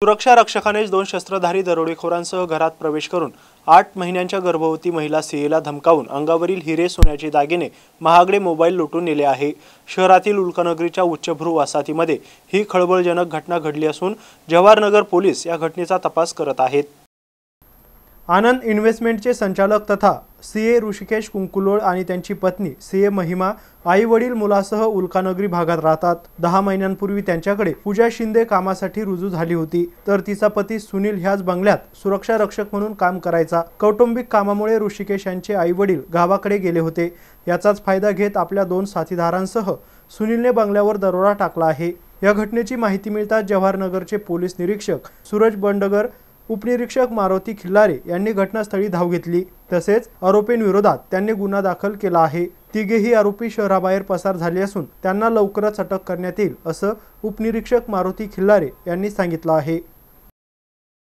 सुरक्षा रक्षकानेच 2 शस्त्रधारी दरोडेखोरांसह घरात प्रवेश करून 8 महिन्यांच्या गर्भवती महिला सीएला धमकावून अंगावरील हिरे सोन्याचे दागिने महागडे मोबाईल लुटून नेले आहे। शहरातील उल्कानगरीच्या उच्चभ्रू वसाहतीमध्ये ही खळबळजनक घटना घडली असून जवाहरनगर पोलीस या घटनेचा तपास करत आहेत। आनंद इन्व्हेस्टमेंटचे संचालक तथा सीए ऋषिकेश कुंकुलोळ आणि त्यांची पत्नी सीए महिमा आई वडील मुलासह उल्कानगरी भागात राहतात। 10 महिन्यांपूर्वी त्यांच्याकडे पूजा शिंदे कामासाठी रुजू झाली होती, तर तिचा पती सुनील ह्याच बंगल्यात सुरक्षा रक्षक म्हणून काम करायचा। कौटुंबिक कामामुळे ऋषिकेश यांचे आई वडील गावाकडे गेले होते। याचाच फायदा घेत आपल्या 2 साथीदारांसह सुनीलने बंगल्यावर दरोडा टाकला आहे। या घटनेची माहिती मिळताच जवाहरनगरचे पोलीस निरीक्षक सूरज बंडगर, उपनिरीक्षक मारुती खिल्लारे यांनी घटनास्थळी धाव घेतली। तसेच आरोपींविरोधात त्यांनी गुन्हा दाखल केला आहे। तिघेही आरोपी शहराबाहेर पसार झाले असून त्यांना लवकरच अटक करण्यात येईल असं उपनिरीक्षक मारुती खिल्लारे यांनी सांगितलं आहे।